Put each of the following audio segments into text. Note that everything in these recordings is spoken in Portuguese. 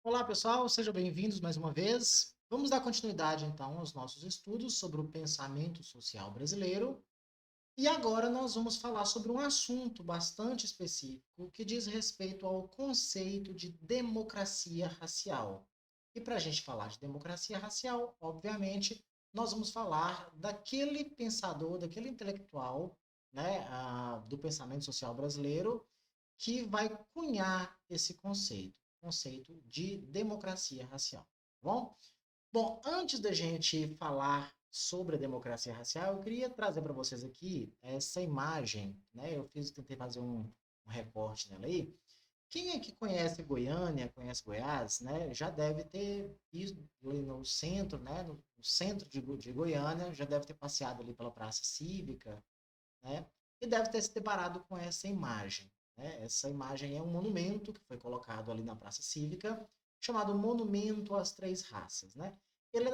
Olá, pessoal, sejam bem-vindos mais uma vez. Vamos dar continuidade, então, aos nossos estudos sobre o pensamento social brasileiro. E agora nós vamos falar sobre um assunto bastante específico que diz respeito ao conceito de democracia racial. E para a gente falar de democracia racial, obviamente, nós vamos falar daquele pensador, daquele intelectual, né, do pensamento social brasileiro, que vai cunhar esse conceito de democracia racial, tá bom? Bom, antes da gente falar sobre a democracia racial, eu queria trazer para vocês aqui essa imagem, né? Tentei fazer um recorte nela aí. Quem é que conhece Goiânia, conhece Goiás, né? Já deve ter ido ali no centro, né? No centro de Goiânia, já deve ter passeado ali pela Praça Cívica, né? E deve ter se deparado com essa imagem, né? Essa imagem é um monumento que foi colocado ali na Praça Cívica, chamado Monumento às Três Raças, né? Ele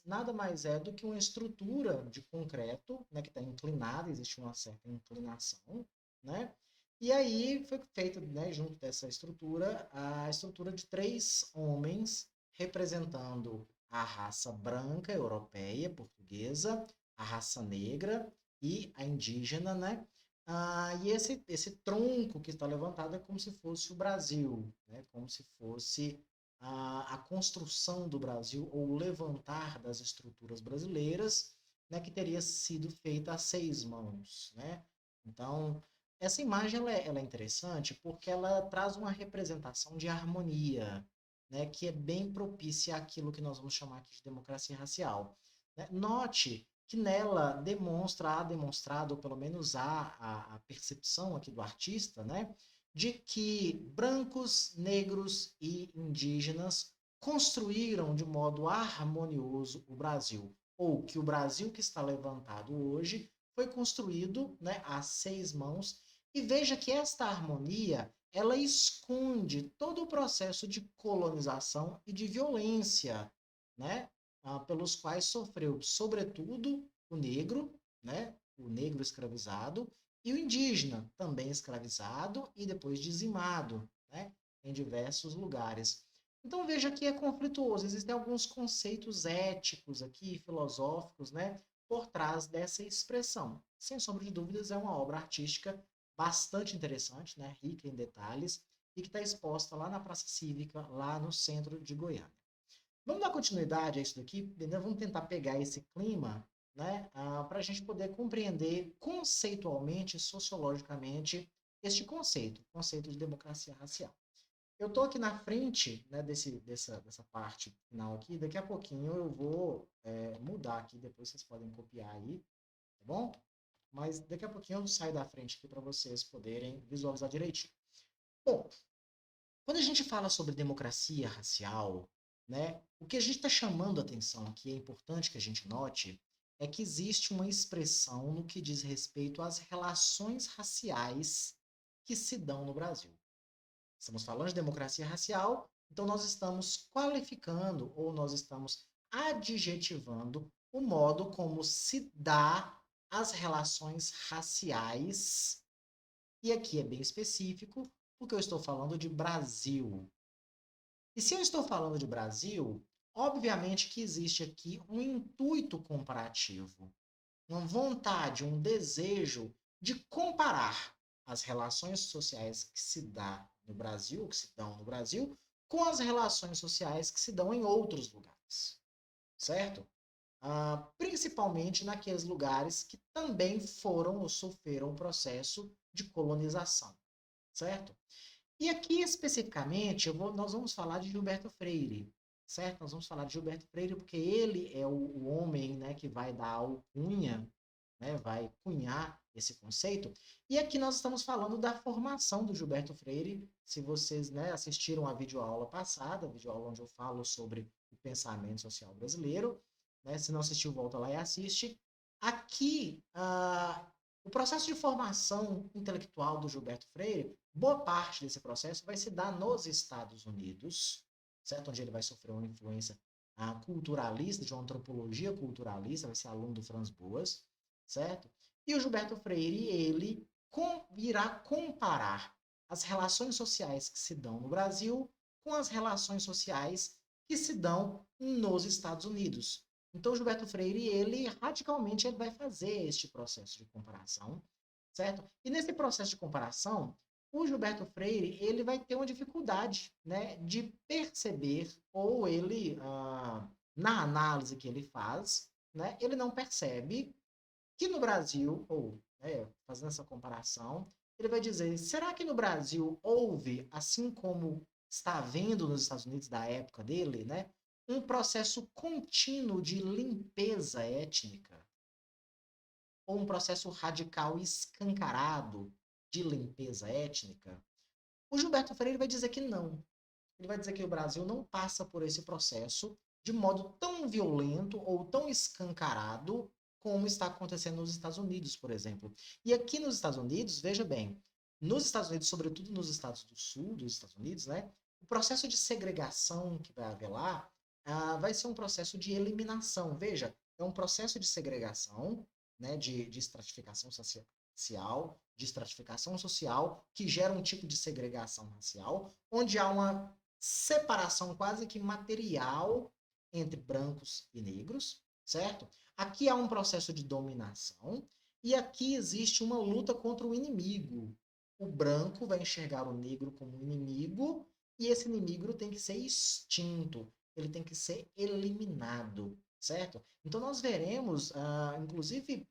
nada mais é do que uma estrutura de concreto, né, que está inclinada, existe uma certa inclinação, né? E aí foi feita, né, junto dessa estrutura, a estrutura de três homens representando a raça branca, europeia, portuguesa, a raça negra e a indígena, né? E esse tronco que está levantado é como se fosse o Brasil, né? Como se fosse a construção do Brasil ou o levantar das estruturas brasileiras, né? Que teria sido feita a seis mãos, né? Então, essa imagem ela é interessante porque ela traz uma representação de harmonia, né? Que é bem propícia àquilo que nós vamos chamar aqui de democracia racial, né? Note que nela há demonstrado, ou pelo menos há a percepção aqui do artista, né, de que brancos, negros e indígenas construíram de modo harmonioso o Brasil, ou que o Brasil que está levantado hoje foi construído, né, a seis mãos, e veja que esta harmonia ela esconde todo o processo de colonização e de violência, né, pelos quais sofreu, sobretudo, o negro, né, o negro escravizado, e o indígena, também escravizado e depois dizimado, né, em diversos lugares. Então veja que é conflituoso, existem alguns conceitos éticos aqui, filosóficos, né, por trás dessa expressão. Sem sombra de dúvidas, é uma obra artística bastante interessante, né, rica em detalhes, e que está exposta lá na Praça Cívica, lá no centro de Goiânia. Vamos dar continuidade a isso daqui, entendeu? Vamos tentar pegar esse clima, né, para a gente poder compreender conceitualmente, sociologicamente, este conceito, o conceito de democracia racial. Eu estou aqui na frente, né, dessa parte final aqui, daqui a pouquinho eu vou mudar aqui, depois vocês podem copiar aí, tá bom? Mas daqui a pouquinho eu saio da frente aqui para vocês poderem visualizar direitinho. Bom, quando a gente fala sobre democracia racial, né, o que a gente está chamando a atenção aqui, é importante que a gente note, é que existe uma expressão no que diz respeito às relações raciais que se dão no Brasil. Estamos falando de democracia racial, então nós estamos qualificando ou nós estamos adjetivando o modo como se dá as relações raciais, e aqui é bem específico, porque eu estou falando de Brasil. E se eu estou falando de Brasil, obviamente que existe aqui um intuito comparativo, uma vontade, um desejo de comparar as relações sociais que se dá no Brasil, que se dão no Brasil, com as relações sociais que se dão em outros lugares, certo? Principalmente naqueles lugares que também foram ou sofreram o processo de colonização, certo? E aqui especificamente nós vamos falar de Gilberto Freire, certo? Nós vamos falar de Gilberto Freire porque ele é o homem, né, que vai dar a alcunha, né, vai cunhar esse conceito. E aqui nós estamos falando da formação do Gilberto Freire. Se vocês, né, assistiram a videoaula passada, a videoaula onde eu falo sobre o pensamento social brasileiro, né, se não assistiu, volta lá e assiste. Aqui, o processo de formação intelectual do Gilberto Freire, boa parte desse processo vai se dar nos Estados Unidos, certo? Onde ele vai sofrer uma influência culturalista, de uma antropologia culturalista, vai ser aluno do Franz Boas, certo? E o Gilberto Freire, irá comparar as relações sociais que se dão no Brasil com as relações sociais que se dão nos Estados Unidos. Então, Gilberto Freire, ele radicalmente ele vai fazer este processo de comparação, certo? E nesse processo de comparação, o Gilberto Freire, ele vai ter uma dificuldade, né, de perceber, ou ele, na análise que ele faz, né, ele não percebe que no Brasil, ou fazendo essa comparação, ele vai dizer: será que no Brasil houve, assim como está havendo nos Estados Unidos da época dele, né, um processo contínuo de limpeza étnica, ou um processo radical escancarado de limpeza étnica? O Gilberto Freire vai dizer que não. Ele vai dizer que o Brasil não passa por esse processo de modo tão violento ou tão escancarado como está acontecendo nos Estados Unidos, por exemplo. E aqui nos Estados Unidos, veja bem, nos Estados Unidos, sobretudo nos estados do sul dos Estados Unidos, né, o processo de segregação que vai haver lá vai ser um processo de eliminação. Veja, é um processo de segregação, né, de estratificação social, de estratificação social, que gera um tipo de segregação racial, onde há uma separação quase que material entre brancos e negros, certo? Aqui há um processo de dominação e aqui existe uma luta contra o inimigo. O branco vai enxergar o negro como inimigo e esse inimigo tem que ser extinto, ele tem que ser eliminado, certo? Então nós veremos, inclusive,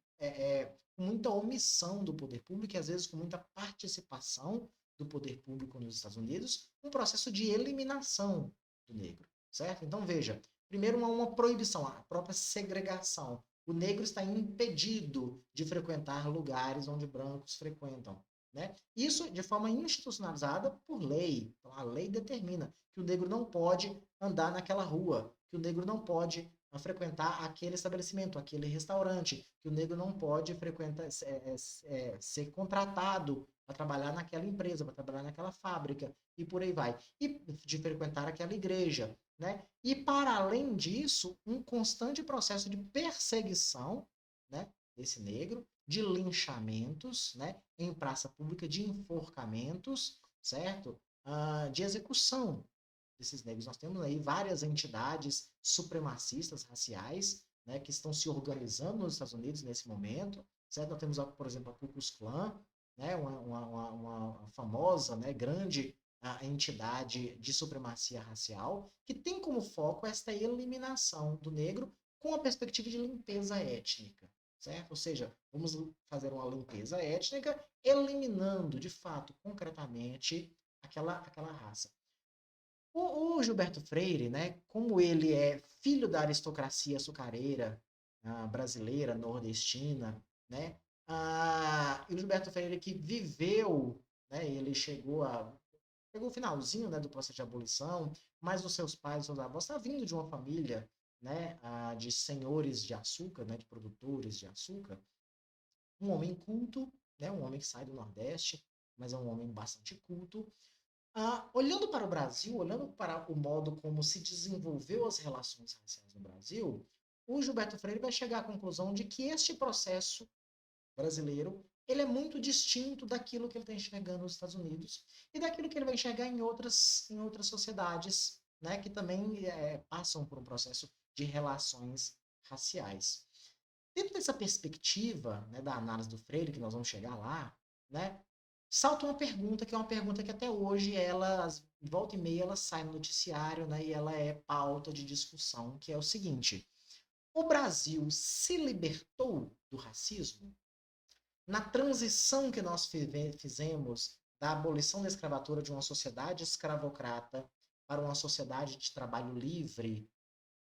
com muita omissão do poder público e às vezes com muita participação do poder público nos Estados Unidos, um processo de eliminação do negro, certo? Então veja, primeiro uma proibição, a própria segregação. O negro está impedido de frequentar lugares onde brancos frequentam, né? Isso de forma institucionalizada por lei. Então, a lei determina que o negro não pode andar naquela rua, que o negro não pode frequentar aquele estabelecimento, aquele restaurante, que o negro não pode frequentar, ser contratado para trabalhar naquela empresa, para trabalhar naquela fábrica, e por aí vai. E de frequentar aquela igreja, né? E, para além disso, um constante processo de perseguição, né, desse negro, de linchamentos, né, em praça pública, de enforcamentos, certo? De execução desses negros. Nós temos aí várias entidades supremacistas raciais, né, que estão se organizando nos Estados Unidos nesse momento, certo? Nós temos, por exemplo, a Ku Klux Klan, né, uma famosa, né, grande entidade de supremacia racial, que tem como foco esta eliminação do negro com a perspectiva de limpeza étnica, certo? Ou seja, vamos fazer uma limpeza étnica eliminando, de fato, concretamente, aquela raça. O Gilberto Freire, né, como ele é filho da aristocracia açucareira brasileira, nordestina, né, e o Gilberto Freire que viveu, né, ele pegou o finalzinho, né, do processo de abolição, mas os seus pais, os seus avós, está vindo de uma família, né, de senhores de açúcar, né, de produtores de açúcar, um homem culto, né, um homem que sai do Nordeste, mas é um homem bastante culto, olhando para o Brasil, olhando para o modo como se desenvolveu as relações raciais no Brasil, o Gilberto Freire vai chegar à conclusão de que este processo brasileiro ele é muito distinto daquilo que ele está enxergando nos Estados Unidos e daquilo que ele vai enxergar em outras sociedades, né, que também passam por um processo de relações raciais. Dentro dessa perspectiva, né, da análise do Freire, que nós vamos chegar lá, né, salta uma pergunta, que é uma pergunta que até hoje, ela, volta e meia, ela sai no noticiário, né, e ela é pauta de discussão, que é o seguinte: o Brasil se libertou do racismo? Na transição que nós fizemos da abolição da escravatura de uma sociedade escravocrata para uma sociedade de trabalho livre,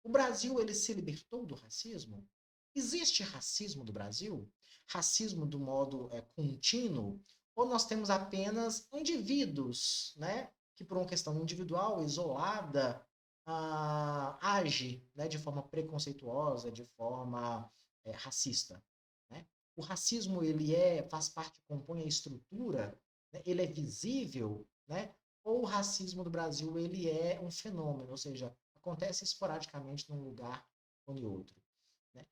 o Brasil ele se libertou do racismo? Existe racismo do Brasil? Racismo do modo contínuo? Ou nós temos apenas indivíduos, né, que por uma questão individual, isolada, age, né, de forma preconceituosa, de forma racista, né? O racismo ele faz parte, compõe a estrutura, né, ele é visível, né? Ou o racismo do Brasil ele é um fenômeno, ou seja, acontece esporadicamente num lugar ou em outro, né?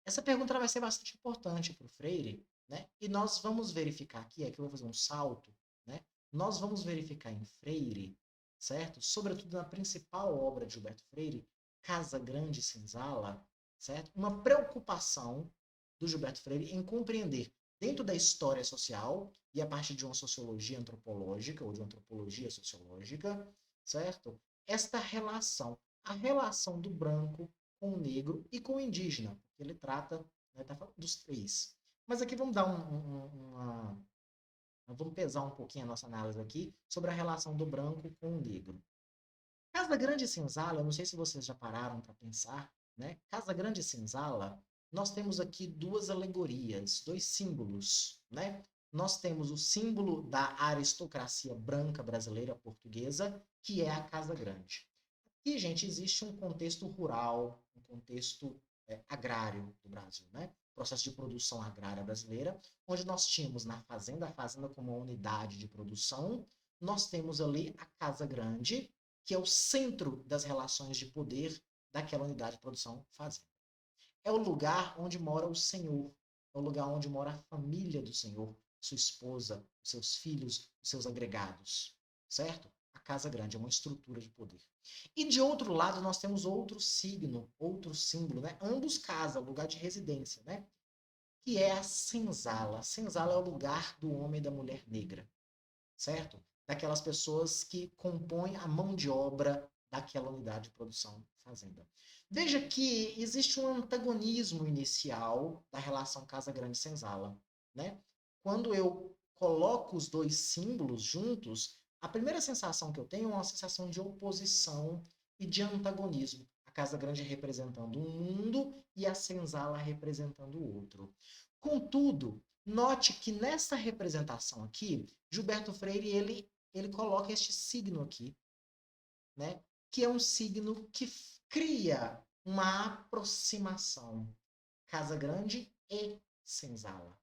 Essa pergunta vai ser bastante importante para o Freire, né? E nós vamos verificar aqui eu vou fazer um salto, né? Nós vamos verificar em Freire certo? Sobretudo na principal obra de Gilberto Freire, Casa Grande e Senzala, certo? Uma preocupação do Gilberto Freire em compreender dentro da história social e a partir de uma sociologia antropológica ou de uma antropologia sociológica, certo? Esta relação, a relação do branco com o negro e com o indígena, porque ele trata, né, tá falando dos três. Mas aqui vamos dar vamos pesar um pouquinho a nossa análise aqui sobre a relação do branco com o negro. Casa Grande e Senzala, eu não sei se vocês já pararam para pensar, né? Casa Grande e Senzala, nós temos aqui duas alegorias, dois símbolos, né? Nós temos o símbolo da aristocracia branca brasileira portuguesa, que é a Casa Grande. E, gente, existe um contexto rural, um contexto agrário do Brasil, né? Processo de produção agrária brasileira, onde nós tínhamos na fazenda, a fazenda como uma unidade de produção, nós temos ali a Casa Grande, que é o centro das relações de poder daquela unidade de produção fazenda. É o lugar onde mora o senhor, é o lugar onde mora a família do senhor, sua esposa, seus filhos, os seus agregados, certo? A casa grande é uma estrutura de poder. E de outro lado, nós temos outro signo, outro símbolo, né? Ambos casa, lugar de residência, né? Que é a senzala. A senzala é o lugar do homem e da mulher negra, certo? Daquelas pessoas que compõem a mão de obra daquela unidade de produção fazenda. Veja que existe um antagonismo inicial da relação Casa Grande Senzala, né? Quando eu coloco os dois símbolos juntos, a primeira sensação que eu tenho é uma sensação de oposição e de antagonismo. A Casa Grande representando um mundo e a Senzala representando o outro. Contudo, note que nessa representação aqui, Gilberto Freire ele coloca este signo aqui, né? Que é um signo que cria uma aproximação. Casa Grande e Senzala.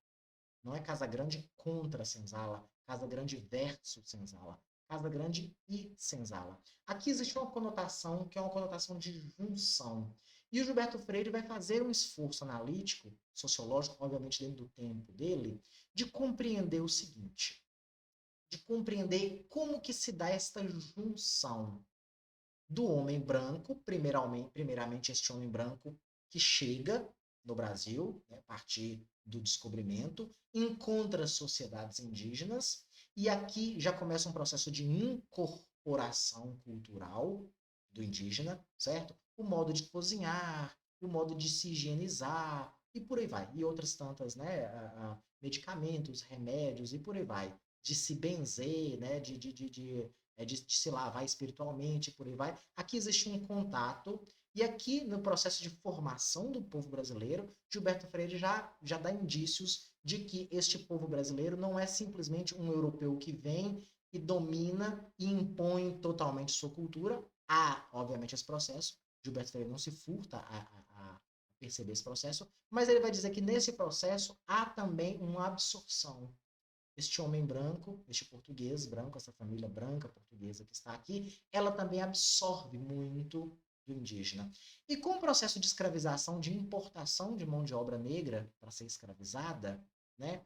Não é Casa Grande contra Senzala, Casa Grande versus Senzala. Casa Grande e Senzala. Aqui existe uma conotação que é uma conotação de junção. E o Gilberto Freire vai fazer um esforço analítico, sociológico, obviamente dentro do tempo dele, de compreender o seguinte, de compreender como que se dá esta junção do homem branco, primeiramente este homem branco que chega no Brasil, né, a partir do descobrimento, encontra sociedades indígenas, e aqui já começa um processo de incorporação cultural do indígena, certo? O modo de cozinhar, o modo de se higienizar, e por aí vai. E outras tantas, né? Medicamentos, remédios, e por aí vai. De se benzer, né? De se lavar espiritualmente, por aí vai. Aqui existe um contato, e aqui no processo de formação do povo brasileiro, Gilberto Freire já dá indícios de que este povo brasileiro não é simplesmente um europeu que vem e domina e impõe totalmente sua cultura. Há, obviamente, esse processo. Gilberto Freire não se furta a perceber esse processo, mas ele vai dizer que nesse processo há também uma absorção. Este homem branco, este português branco, essa família branca portuguesa que está aqui, ela também absorve muito do indígena. E com o processo de escravização, de importação de mão de obra negra para ser escravizada, né,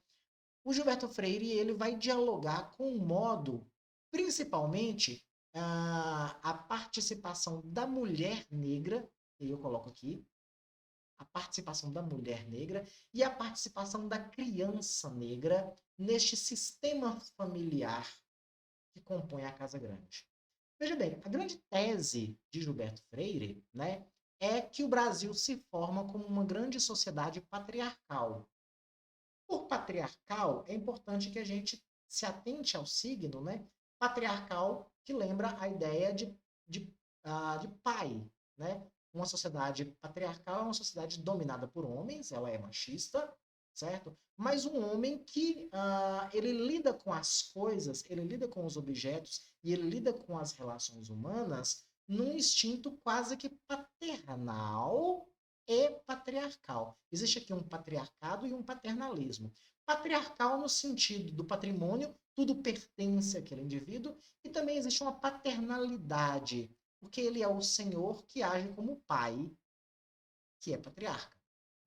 o Gilberto Freire ele vai dialogar com o modo, principalmente, a participação da mulher negra, e eu coloco aqui, a participação da mulher negra e a participação da criança negra neste sistema familiar que compõe a Casa Grande. Veja bem, a grande tese de Gilberto Freire, né, é que o Brasil se forma como uma grande sociedade patriarcal. Por patriarcal, é importante que a gente se atente ao signo, né? Patriarcal, que lembra a ideia de pai, né? Uma sociedade patriarcal é uma sociedade dominada por homens, ela é machista, certo? Mas um homem que ele lida com as coisas, ele lida com os objetos e ele lida com as relações humanas num instinto quase que paternal e patriarcal. Existe aqui um patriarcado e um paternalismo. Patriarcal no sentido do patrimônio, tudo pertence àquele indivíduo, e também existe uma paternalidade, porque ele é o senhor que age como pai, que é patriarca.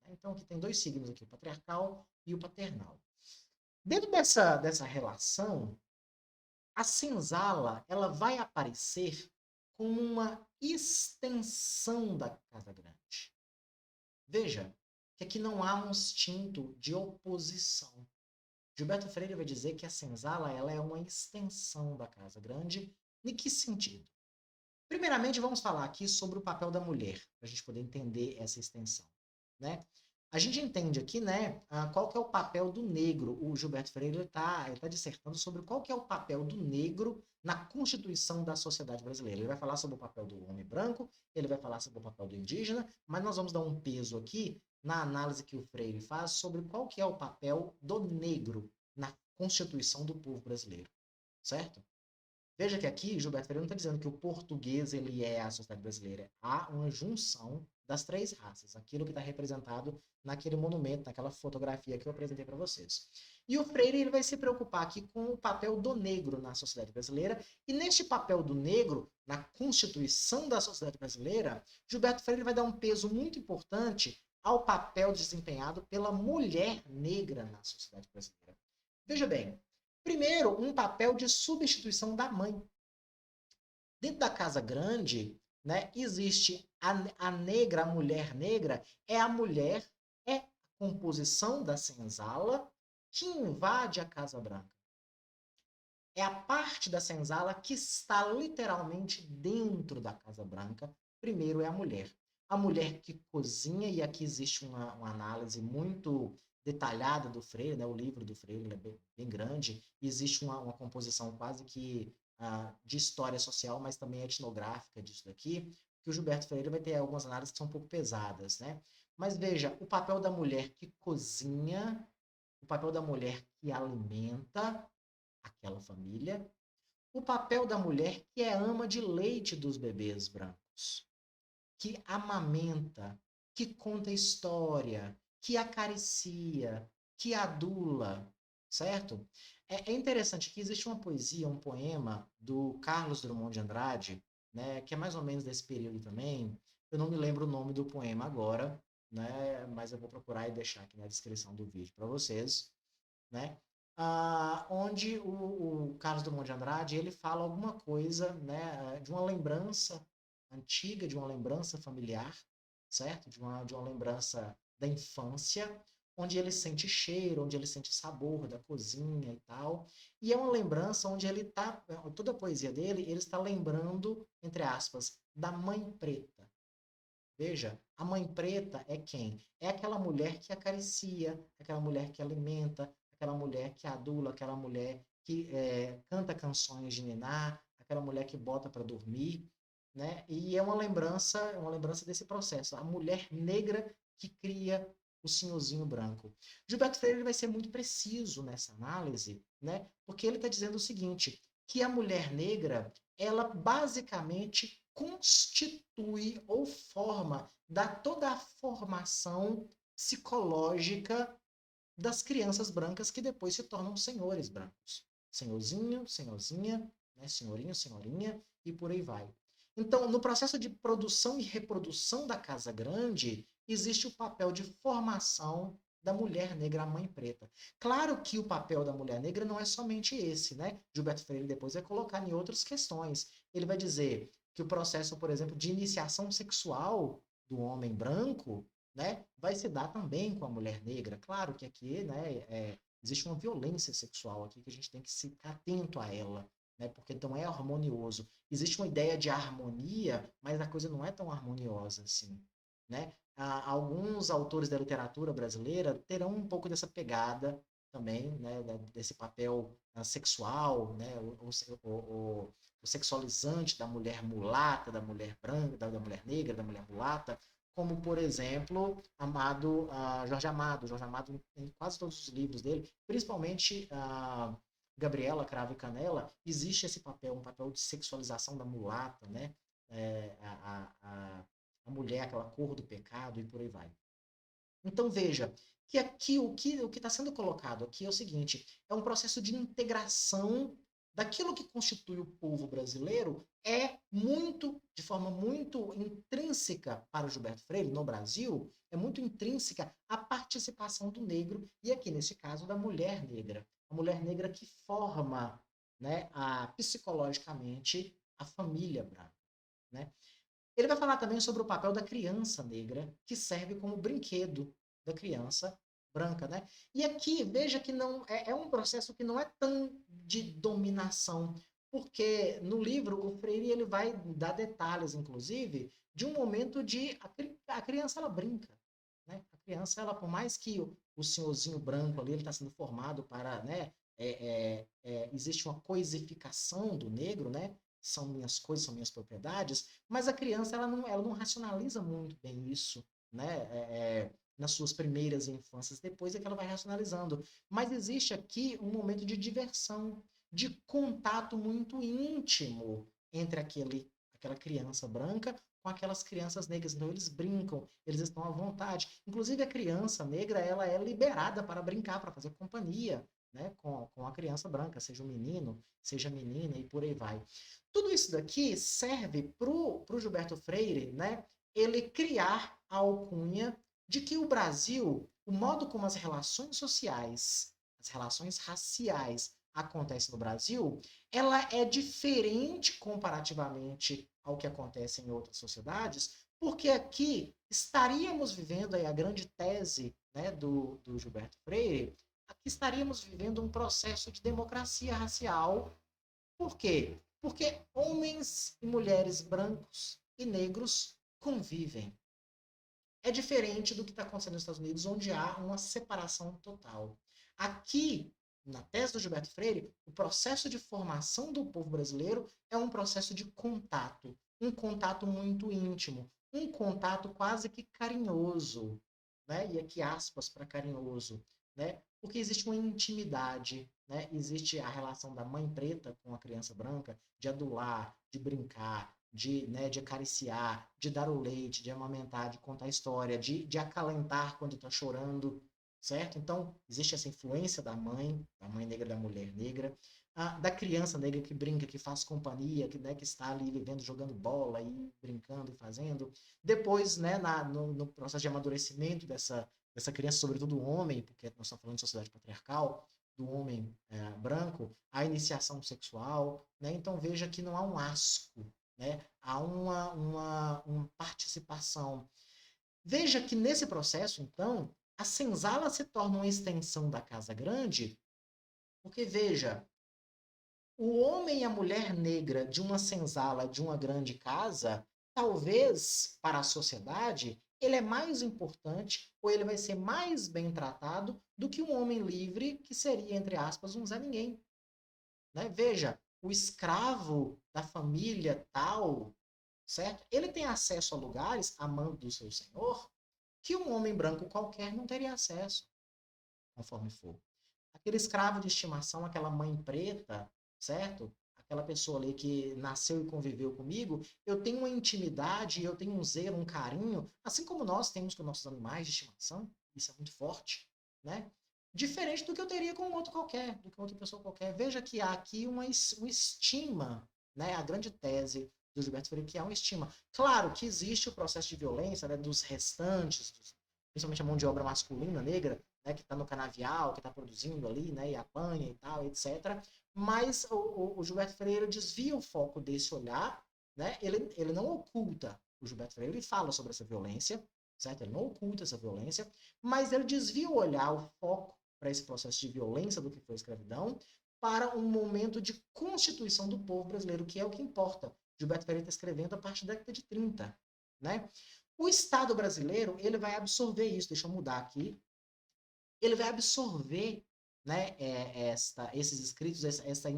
Então, aqui tem dois signos aqui, o patriarcal e o paternal. Dentro dessa relação, A senzala, ela vai aparecer como uma extensão da Casa Grande. Veja que aqui não há um instinto de oposição. Gilberto Freire vai dizer que a senzala ela é uma extensão da Casa Grande. Em que sentido? Primeiramente, vamos falar aqui sobre o papel da mulher, para a gente poder entender essa extensão, né? A gente entende aqui, né, qual que é o papel do negro. O Gilberto Freire tá dissertando sobre qual que é o papel do negro na constituição da sociedade brasileira. Ele vai falar sobre o papel do homem branco, ele vai falar sobre o papel do indígena, mas nós vamos dar um peso aqui na análise que o Freire faz sobre qual que é o papel do negro na constituição do povo brasileiro, certo? Veja que aqui Gilberto Freire não está dizendo que o português ele é a sociedade brasileira. Há uma junção das três raças, aquilo que está representado naquele monumento, naquela fotografia que eu apresentei para vocês. E o Freire ele vai se preocupar aqui com o papel do negro na sociedade brasileira, e neste papel do negro, na constituição da sociedade brasileira, Gilberto Freire vai dar um peso muito importante ao papel desempenhado pela mulher negra na sociedade brasileira. Veja bem, primeiro, um papel de substituição da mãe. Dentro da casa grande, né, existe a negra, a mulher negra, é a mulher, é a composição da senzala que invade a Casa Branca. É a parte da senzala que está literalmente dentro da Casa Branca. Primeiro é a mulher. A mulher que cozinha, e aqui existe uma análise muito detalhada do Freire, né? O livro do Freire é bem grande, e existe uma composição quase que de história social, mas também etnográfica disso daqui, que o Gilberto Freire vai ter algumas análises que são um pouco pesadas, né? Mas veja, o papel da mulher que cozinha, o papel da mulher que alimenta aquela família, o papel da mulher que é ama de leite dos bebês brancos, que amamenta, que conta história, que acaricia, que adula, certo? É interessante que existe uma poesia, um poema do Carlos Drummond de Andrade, né, que é mais ou menos desse período também. Eu não me lembro o nome do poema agora, né, mas eu vou procurar e deixar aqui na descrição do vídeo para vocês, né? Onde o Carlos Drummond de Andrade ele fala alguma coisa, né, de uma lembrança antiga, de uma lembrança familiar, certo? De uma lembrança da infância, onde ele sente cheiro, onde ele sente sabor da cozinha e tal. E é uma lembrança onde ele está, toda a poesia dele, ele está lembrando, entre aspas, da mãe preta. Veja, a mãe preta é quem? É aquela mulher que acaricia, aquela mulher que alimenta, aquela mulher que adula, aquela mulher que canta canções de niná, aquela mulher que bota para dormir, né? E é uma lembrança desse processo. A mulher negra que cria o senhorzinho branco. Gilberto Freire vai ser muito preciso nessa análise, né? Porque ele está dizendo o seguinte, que a mulher negra, ela basicamente constitui ou forma, dá toda a formação psicológica das crianças brancas que depois se tornam senhores brancos. Senhorzinho, senhorzinha, né, senhorinho, senhorinha e por aí vai. Então, no processo de produção e reprodução da Casa Grande, existe o papel de formação da mulher negra, a mãe preta. Claro que o papel da mulher negra não é somente esse, né? Gilberto Freire depois vai colocar em outras questões. Ele vai dizer que o processo, por exemplo, de iniciação sexual do homem branco, né, vai se dar também com a mulher negra. Claro que aqui, né, existe uma violência sexual aqui que a gente tem que ficar atento a ela, né, porque não é harmonioso. Existe uma ideia de harmonia, mas a coisa não é tão harmoniosa assim, né? Alguns autores da literatura brasileira terão um pouco dessa pegada também, né, desse papel sexual, né, o sexualizante da mulher mulata, da mulher branca, da mulher negra, da mulher mulata, como, por exemplo, Jorge Amado. Jorge Amado, em quase todos os livros dele, principalmente Gabriela, Cravo e Canela, existe esse papel, um papel de sexualização da mulata, né? A mulher, aquela cor do pecado e por aí vai. Então, veja que aqui o que está sendo colocado aqui é o seguinte: é um processo de integração daquilo que constitui o povo brasileiro, de forma muito intrínseca para o Gilberto Freire, no Brasil, é muito intrínseca a participação do negro, e aqui, nesse caso, da mulher negra. A mulher negra que forma né, psicologicamente a família branca, né? Ele vai falar também sobre o papel da criança negra, que serve como brinquedo da criança branca, né? E aqui, veja que não é um processo que não é tão de dominação, porque no livro o Freire ele vai dar detalhes, inclusive, de um momento de a criança ela brinca, né? A criança ela, por mais que o senhorzinho branco ali ele está sendo formado para, né? Existe uma coisificação do negro, né? São minhas coisas, são minhas propriedades, mas a criança ela não racionaliza muito bem isso, né? Nas suas primeiras infâncias, depois é que ela vai racionalizando. Mas existe aqui um momento de diversão, de contato muito íntimo entre aquela criança branca com aquelas crianças negras. Então eles brincam, eles estão à vontade. Inclusive a criança negra ela é liberada para brincar, para fazer companhia, né, com a criança branca, seja um menino, seja menina e por aí vai. Tudo isso daqui serve para o Gilberto Freire, né, ele criar a alcunha de que o Brasil, o modo como as relações sociais, as relações raciais acontecem no Brasil, ela é diferente comparativamente ao que acontece em outras sociedades, porque aqui estaríamos vivendo aí a grande tese, né, do Gilberto Freire, aqui estaríamos vivendo um processo de democracia racial. Por quê? Porque homens e mulheres brancos e negros convivem. É diferente do que está acontecendo nos Estados Unidos, onde há uma separação total. Aqui, na tese do Gilberto Freire, o processo de formação do povo brasileiro é um processo de contato, um contato muito íntimo, um contato quase que carinhoso, né? E aqui aspas para carinhoso, né? Porque existe uma intimidade, né? Existe a relação da mãe preta com a criança branca, de adular, de brincar, de acariciar, de dar o leite, de amamentar, de contar história, de acalentar quando está chorando, certo? Então, existe essa influência da mãe negra, da mulher negra, da criança negra que brinca, que faz companhia, que, né, que está ali vivendo, jogando bola e brincando e fazendo. Depois, né, no processo de amadurecimento dessa criança, sobretudo o homem, porque nós estamos falando de sociedade patriarcal, do homem branco, a iniciação sexual, né? Então veja que não há um asco, né? Há uma participação. Veja que nesse processo, então, a senzala se torna uma extensão da casa grande, porque veja, o homem e a mulher negra de uma senzala, de uma grande casa, talvez para a sociedade, ele é mais importante ou ele vai ser mais bem tratado do que um homem livre, que seria, entre aspas, um Zé Ninguém. Né? Veja, o escravo da família tal, certo? Ele tem acesso a lugares, a mando do seu senhor, que um homem branco qualquer não teria acesso, conforme for. Aquele escravo de estimação, aquela mãe preta, certo? Aquela pessoa ali que nasceu e conviveu comigo, eu tenho uma intimidade, eu tenho um zelo, um carinho, assim como nós temos com nossos animais de estimação, isso é muito forte, né? Diferente do que eu teria com um outro qualquer, do que outra pessoa qualquer. Veja que há aqui uma estima, né? A grande tese do Gilberto Freire, que há uma estima. Claro que existe o processo de violência, né, dos restantes, principalmente a mão de obra masculina negra, né, que está no canavial, que está produzindo ali, né, e apanha e tal, etc. Mas o Gilberto Freire desvia o foco desse olhar, né? Ele não oculta o Gilberto Freire, ele fala sobre essa violência, certo? Ele não oculta essa violência, mas ele desvia o olhar, o foco para esse processo de violência do que foi a escravidão, para um momento de constituição do povo brasileiro, que é o que importa. Gilberto Freire está escrevendo a partir da década de 30, né? O Estado brasileiro, ele vai absorver isso, deixa eu mudar aqui, ele vai absorver, né, esses escritos, essa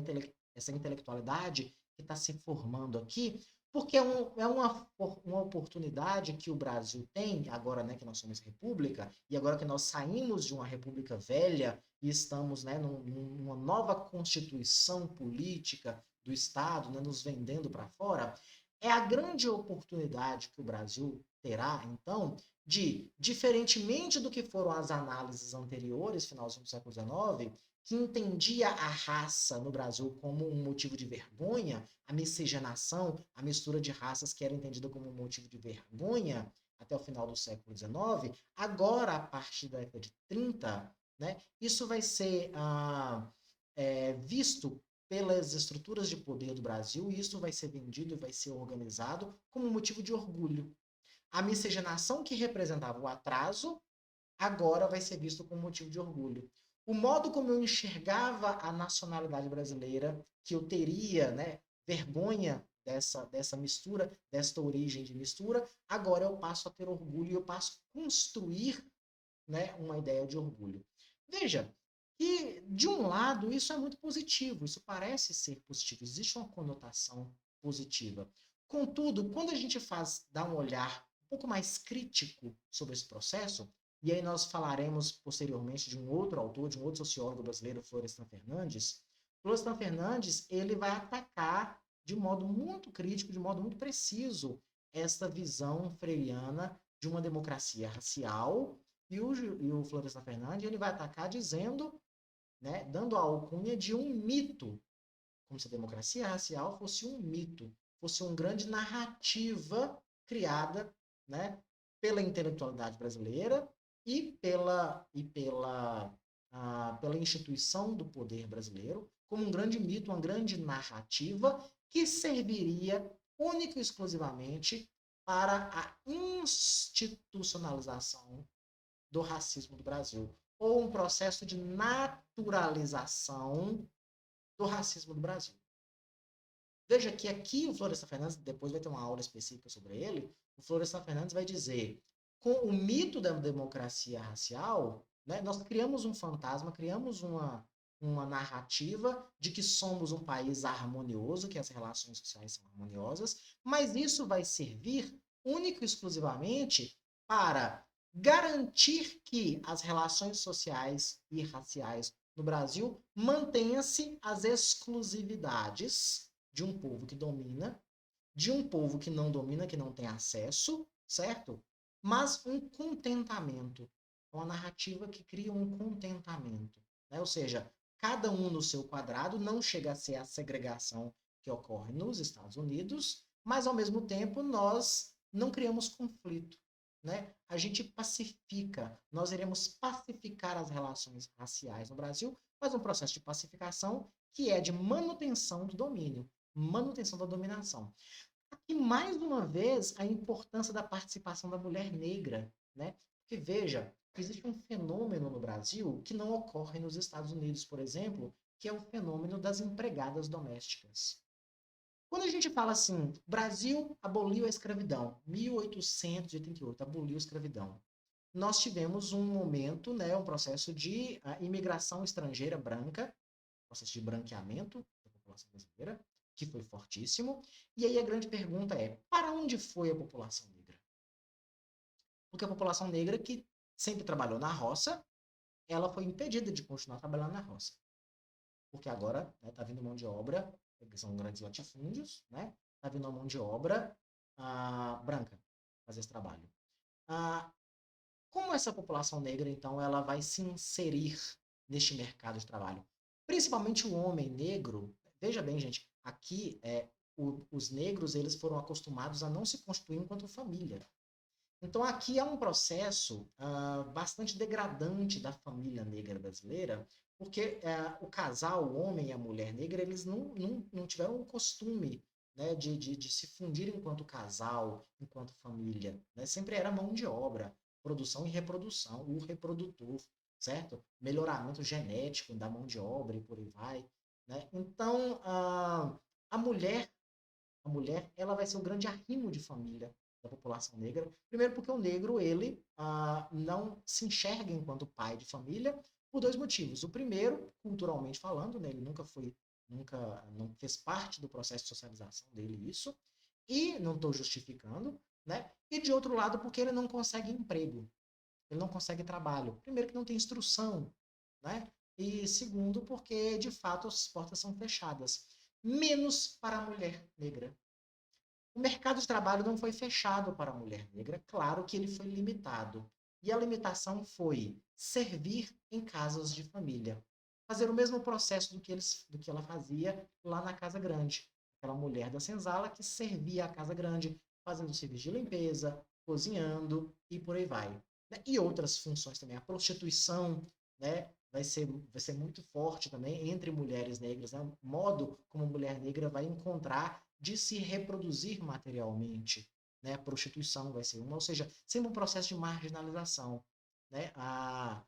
intelectualidade que está se formando aqui, porque uma oportunidade que o Brasil tem, agora, né, que nós somos república, e agora que nós saímos de uma república velha e estamos, né, numa nova constituição política do Estado, né, nos vendendo para fora, é a grande oportunidade que o Brasil terá, então, de, diferentemente do que foram as análises anteriores, finalzinho do século XIX, que entendia a raça no Brasil como um motivo de vergonha, a miscigenação, a mistura de raças que era entendida como um motivo de vergonha até o final do século XIX, agora, a partir da década de 30, né, isso vai ser visto pelas estruturas de poder do Brasil, e isso vai ser vendido e vai ser organizado como motivo de orgulho. A miscigenação que representava o atraso, agora vai ser visto como motivo de orgulho. O modo como eu enxergava a nacionalidade brasileira, que eu teria, né, vergonha dessa mistura, desta origem de mistura, agora eu passo a ter orgulho e eu passo a construir, né, uma ideia de orgulho. Veja que, de um lado, isso é muito positivo, isso parece ser positivo, existe uma conotação positiva. Contudo, quando a gente dá um olhar um pouco mais crítico sobre esse processo, e aí nós falaremos posteriormente de um outro autor, de um outro sociólogo brasileiro, Florestan Fernandes. Florestan Fernandes, ele vai atacar de modo muito crítico, de modo muito preciso, esta visão freiriana de uma democracia racial, e o Florestan Fernandes, ele vai atacar dizendo, né, dando a alcunha de um mito, como se a democracia racial fosse um mito, fosse uma grande narrativa criada, né, pela intelectualidade brasileira pela instituição do poder brasileiro, como um grande mito, uma grande narrativa que serviria única e exclusivamente para a institucionalização do racismo do Brasil, ou um processo de naturalização do racismo do Brasil. Veja que aqui o Florestan Fernandes, depois vai ter uma aula específica sobre ele, o Florestan Fernandes vai dizer, com o mito da democracia racial, né, nós criamos um fantasma, criamos uma narrativa de que somos um país harmonioso, que as relações sociais são harmoniosas, mas isso vai servir único e exclusivamente para garantir que as relações sociais e raciais no Brasil mantenham-se as exclusividades de um povo que domina, de um povo que não domina, que não tem acesso, certo? Mas um contentamento, uma narrativa que cria um contentamento, né? Ou seja, cada um no seu quadrado, não chega a ser a segregação que ocorre nos Estados Unidos, mas ao mesmo tempo nós não criamos conflito, né? A gente pacifica, nós iremos pacificar as relações raciais no Brasil, mas um processo de pacificação que é de manutenção do domínio, manutenção da dominação. E mais uma vez a importância da participação da mulher negra, né? Porque veja, existe um fenômeno no Brasil que não ocorre nos Estados Unidos, por exemplo, que é o fenômeno das empregadas domésticas. Quando a gente fala assim, Brasil aboliu a escravidão, 1888, aboliu a escravidão. Nós tivemos um momento, né, um processo de imigração estrangeira branca, processo de branqueamento da população brasileira, que foi fortíssimo. E aí a grande pergunta é, para onde foi a população negra? Porque a população negra que sempre trabalhou na roça, ela foi impedida de continuar trabalhando na roça. Porque agora está vindo mão de obra, que são grandes latifúndios, né? Está vindo uma mão de obra branca fazer esse trabalho. Como essa população negra, então, ela vai se inserir neste mercado de trabalho? Principalmente o homem negro. Veja bem, gente, aqui os negros eles foram acostumados a não se constituir enquanto família. Então aqui é um processo bastante degradante da família negra brasileira, porque o casal, o homem e a mulher negra, eles não tiveram o costume, né, de se fundir enquanto casal, enquanto família. Né? Sempre era mão de obra, produção e reprodução, o reprodutor, certo? Melhoramento genético da mão de obra e por aí vai. Né? Então, a mulher, ela vai ser o grande arrimo de família da população negra. Primeiro porque o negro, ele não se enxerga enquanto pai de família por dois motivos. O primeiro, culturalmente falando, né, ele não fez parte do processo de socialização dele isso, e não estou justificando, né? E de outro lado, porque ele não consegue emprego, ele não consegue trabalho. Primeiro que não tem instrução, né? E segundo, porque de fato as portas são fechadas, menos para a mulher negra. O mercado de trabalho não foi fechado para a mulher negra, claro que ele foi limitado. E a limitação foi servir em casas de família. Fazer o mesmo processo do que ela fazia lá na Casa Grande. Aquela mulher da senzala que servia a Casa Grande, fazendo serviço de limpeza, cozinhando e por aí vai. E outras funções também. A prostituição, né, vai ser muito forte também entre mulheres negras, né? O modo como a mulher negra vai encontrar de se reproduzir materialmente, né? A prostituição vai ser uma, ou seja, sempre um processo de marginalização, né? A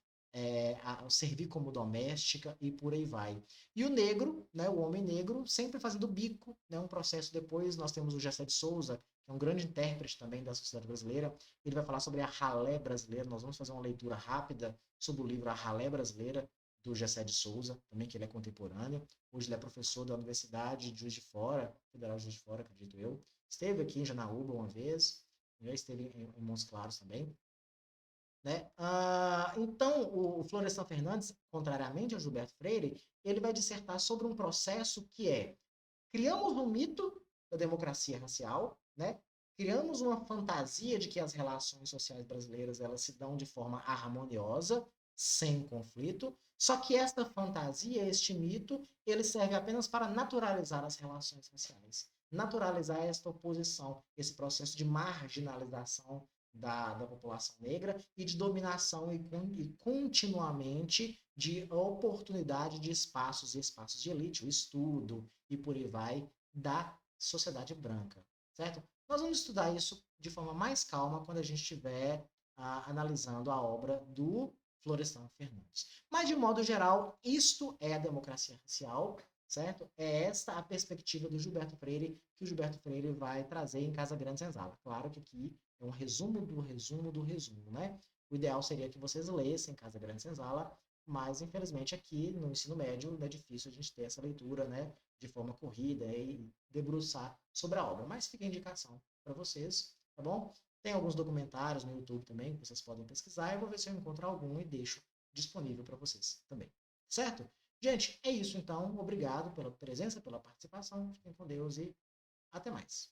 servir como doméstica e por aí vai. E o negro, né? O homem negro, sempre fazendo bico, né? Um processo depois, nós temos o Gessé de Souza, que é um grande intérprete também da sociedade brasileira, ele vai falar sobre a ralé brasileira, nós vamos fazer uma leitura rápida sobre o livro A Ralé Brasileira, do Gessé de Souza, também que ele é contemporâneo. Hoje ele é professor da Universidade de Juiz de Fora, Federal de Juiz de Fora, acredito eu. Esteve aqui em Janaúba uma vez, já esteve em Montes Claros também. Né? Então, o Florestan Fernandes, contrariamente ao Gilberto Freire, ele vai dissertar sobre um processo que é: criamos um mito da democracia racial, né? Criamos uma fantasia de que as relações sociais brasileiras elas se dão de forma harmoniosa, sem conflito. Só que esta fantasia, este mito, ele serve apenas para naturalizar as relações raciais, naturalizar esta oposição, esse processo de marginalização da população negra e de dominação e continuamente de oportunidade de espaços e espaços de elite, o estudo e por aí vai, da sociedade branca, certo? Nós vamos estudar isso de forma mais calma quando a gente estiver analisando a obra do Florestan Fernandes. Mas, de modo geral, isto é a democracia racial, certo? É esta a perspectiva do Gilberto Freire, que o Gilberto Freire vai trazer em Casa Grande Senzala. Claro que aqui é um resumo do resumo do resumo, né? O ideal seria que vocês lessem Casa Grande Senzala, mas infelizmente aqui no ensino médio é difícil a gente ter essa leitura, né, de forma corrida e debruçar sobre a obra. Mas fica a indicação para vocês, tá bom? Tem alguns documentários no YouTube também que vocês podem pesquisar. Eu vou ver se eu encontro algum e deixo disponível para vocês também, certo? Gente, é isso então. Obrigado pela presença, pela participação. Fiquem com Deus e até mais.